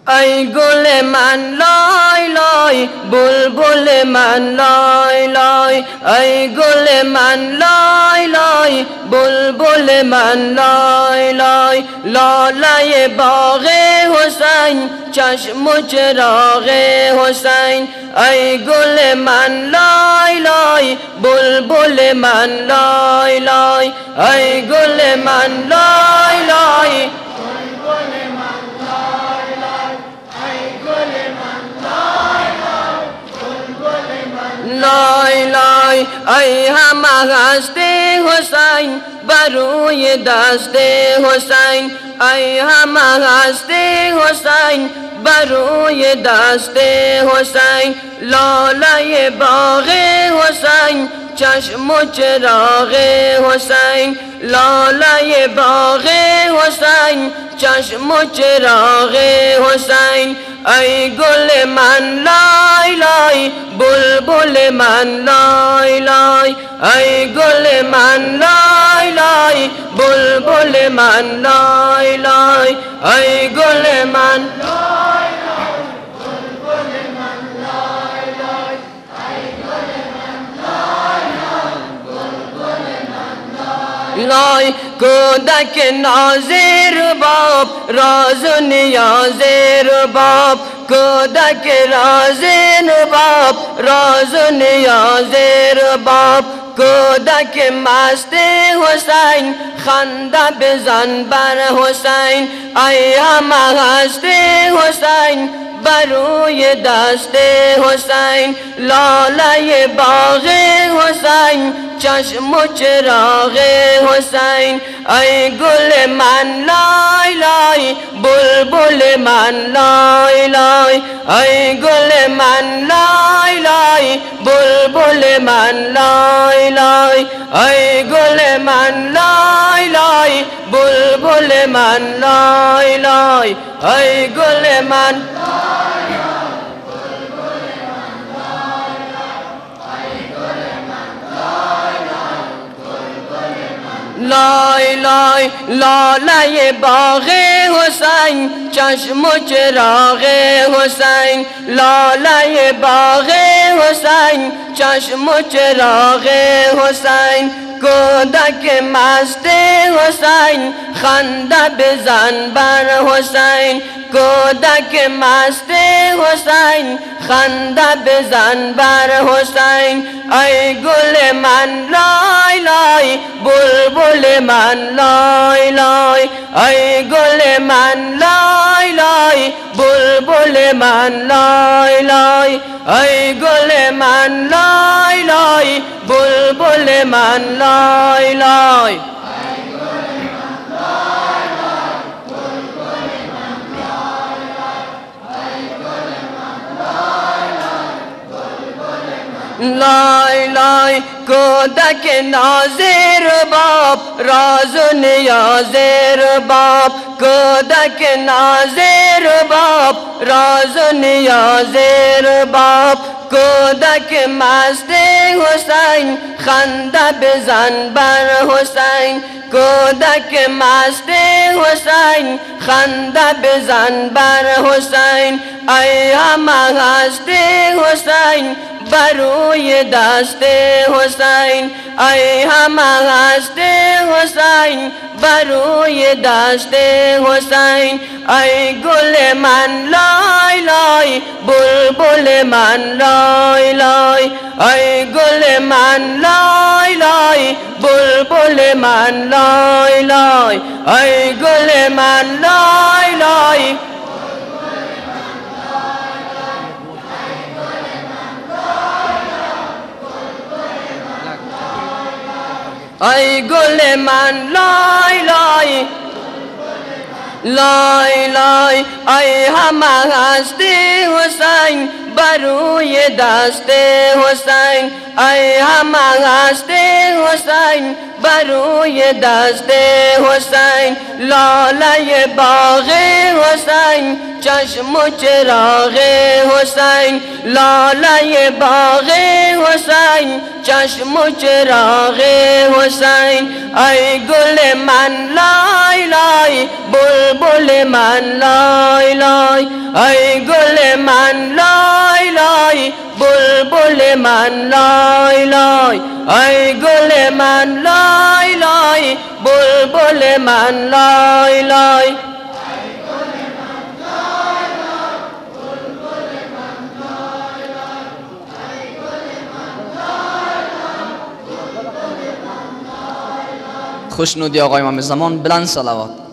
ای گل من لای لای بلبل من لای لای ای گل من لای لای بلبل من لای لای لاله باغ حسین چشم و چراغ حسین ای گل من لای لای بلبل من لای لای ای گل من لای لای لای لای ای همه هست حسین بروی دست حسین ای همه هست حسین بروی دست حسین لاله باغ حسین چشم و چراغ حسین لاله باغ حسین چشم و چراغ حسین ای گل من لای لای بلبل من لای لای ای گل من لای لای بلبل من لای لای ای گل من لای لای بلبل من لای لای ای گل من لای لای بلبل من لای کودک ناز رباب راز و نیاز رباب کودک راز رباب راز و نیاز رباب کودک مست حسین خنده بزن بر حسین ای همه هست حسین بروی دست حسین لاله باغ حسین چشم و چراغ حسین ای گل من لای لای بلبل من لای لای ای گل من لای لای بلبل من لای لای ای گل من لای لای بلبل من لای لای ای گل من لای لای لاله باغ حسین چشم و چراغ حسین لاله باغ حسین چشم و چراغ حسین کودک مست حسین خنده بزن بر حسین کودک مست حسین خنده بزن بر حسین ای گل من لای لای بلبل من لای لای ای گل من لای لای بلبل من لای لای ای گل من لای لای بلبل من لای لای لای لای کودک ناز رباب راز و نیاز رباب کودک ناز رباب راز و نیاز رباب کودک مست حسین خنده بزن بر حسین کودک مست حسین خنده بزن بر حسین ای همه هست حسین بروی دست حسین ای همه هست حسین بروی دست حسین ای گل من لای لای بلبل من لای لای ای گل من لای لای بلبل من لای لای ای گل من لای لای ای گل من لای لای لای لای ای همه هست حسین بروی دست حسین ای همه هست حسین بروی دست حسین لاله باغ حسین چشم و چراغ حسین لاله باغ حسین چشم و چراغ حسین ای گل من لای لای بلبل من لای لای বুলবুল মান লয় লয় আই গোলে মান লয় লয় বুলবুল মান লয় লয় خوشنودی آقای امام زمان بلند صلوات